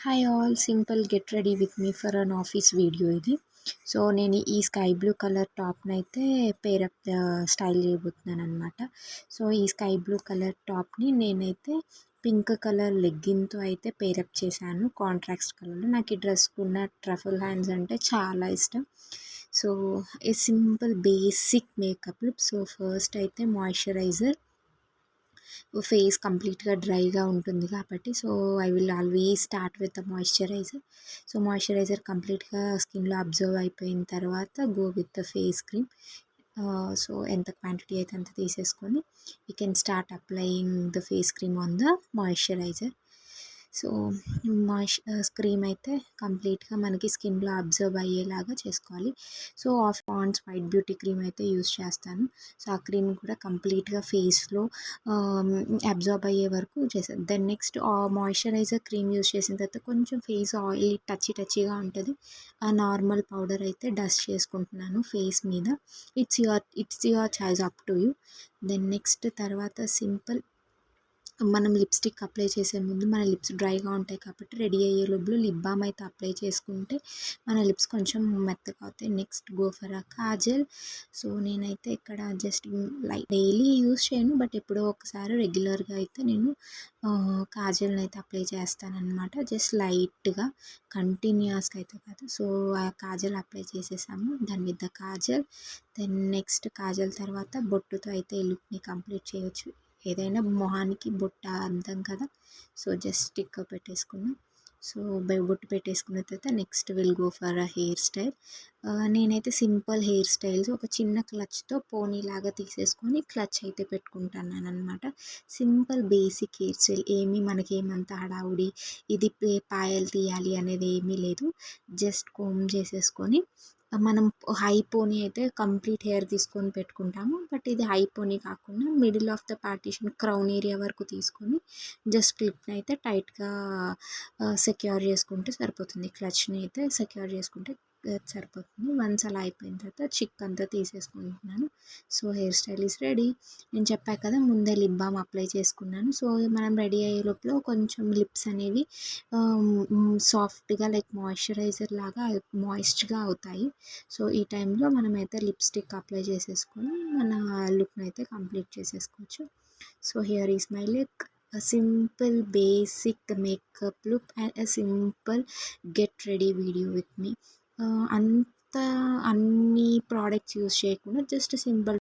Hi all, simple get ready with me for an office video ఇది. So నేను ఈ sky blue colour టాప్ని అయితే pair up style చేయబోతున్నాను అనమాట. సో ఈ స్కై బ్లూ కలర్ టాప్ని నేనైతే పింక్ కలర్ లెగ్గిన్తో అయితే పేరప్ చేశాను, కాంట్రాక్ట్ కలర్లో. నాకు ఈ డ్రెస్కున్న ట్రఫుల్ హ్యాండ్స్ అంటే చాలా ఇష్టం. సో ఈ simple basic makeup look. So first అయితే మాయిశ్చరైజర్, ఫేస్ కంప్లీట్గా డ్రైగా ఉంటుంది కాబట్టి so I will always start with the moisturiser. So moisturiser కంప్లీట్గా స్కిన్లో అబ్జర్వ్ అయిపోయిన తర్వాత go with the face cream. So ఎంత క్వాంటిటీ అయితే అంత తీసేసుకొని you can start applying the face cream on the moisturiser. So cream అయితే కంప్లీట్గా మనకి స్కిన్లో అబ్జర్వ్ అయ్యేలాగా చేసుకోవాలి. So of Pond's white beauty cream అయితే యూస్ చేస్తాను. సో ఆ క్రీమ్ కూడా కంప్లీట్గా ఫేస్లో అబ్జర్బ్ అయ్యే వరకు చేశాను. Then next moisturiser cream use చేసిన తర్వాత కొంచెం ఫేస్ ఆయిల్ టచ్గా ఉంటుంది. ఆ నార్మల్ పౌడర్ అయితే డస్ట్ చేసుకుంటున్నాను ఫేస్ మీద. It's your choice, up to you. Then next తర్వాత సింపుల్ మనం లిప్స్టిక్ అప్లై చేసే ముందు మన లిప్స్ డ్రైగా ఉంటాయి కాబట్టి రెడీ అయ్యే లోపల లిప్ బామ్ అయితే అప్లై చేసుకుంటే మన లిప్స్ కొంచెం మెత్తగా అవుతాయి. Next go for a Kajal. So నేనైతే ఇక్కడ జస్ట్ డైలీ యూస్ చేయను, బట్ ఎప్పుడో ఒకసారి రెగ్యులర్గా అయితే నేను కాజల్ని అయితే అప్లై చేస్తానన్నమాట. జస్ట్ లైట్గా, కంటిన్యూస్గా అయితే కాదు. సో ఆ కాజల్ అప్లై చేసేసాము దాని with the kajal. Then next kajal తర్వాత బొట్టుతో అయితే ఈ లుక్ని కంప్లీట్ చేయొచ్చు. ఏదైనా మొహానికి బొట్ట అందం కదా, సో జస్ట్ స్టిక్ పెట్టేసుకున్నాం. సో బొట్టు పెట్టేసుకున్న తర్వాత next will go for a hair style. నేనైతే సింపుల్ హెయిర్ స్టైల్స్ ఒక చిన్న క్లచ్తో పోనీ లాగా తీసేసుకొని క్లచ్ అయితే పెట్టుకుంటాను అనమాట. సింపుల్ బేసిక్ హెయిర్ స్టైల్, మనకేమంత హడావుడి ఇది పాయలు తీయాలి అనేది ఏమీ లేదు. జస్ట్ కోమ్ చేసేసుకొని మనం హై పోనీ అయితే కంప్లీట్ హెయిర్ తీసుకొని పెట్టుకుంటాము, బట్ ఇది హై పోనీ కాకుండా middle of the partition crown area వరకు తీసుకొని జస్ట్ క్లిప్ని అయితే టైట్గా సెక్యూర్ చేసుకుంటే సరిపోతుంది. క్లచ్ని అయితే సెక్యూర్ చేసుకుంటే సరిపోతుంది. వన్స్ అలా అయిపోయిన తర్వాత చిక్ అంతా తీసేసుకుంటున్నాను. So hair style is ready. నేను చెప్పా కదా ముందే లిప్ బామ్ అప్లై చేసుకున్నాను. సో మనం రెడీ అయ్యే లోపల కొంచెం లిప్స్ అనేవి సాఫ్ట్గా లైక్ మాయిశ్చరైజర్ లాగా మాయిస్ట్గా అవుతాయి. సో ఈ టైంలో మనమైతే లిప్స్టిక్ అప్లై చేసేసుకొని మన లుక్ని అయితే కంప్లీట్ చేసేసుకోవచ్చు. So here is my look, a simple basic makeup look and a simple get ready video with me. అంత అన్ని ప్రోడక్ట్స్ యూస్ చేయకుండా జస్ట్ సింపుల్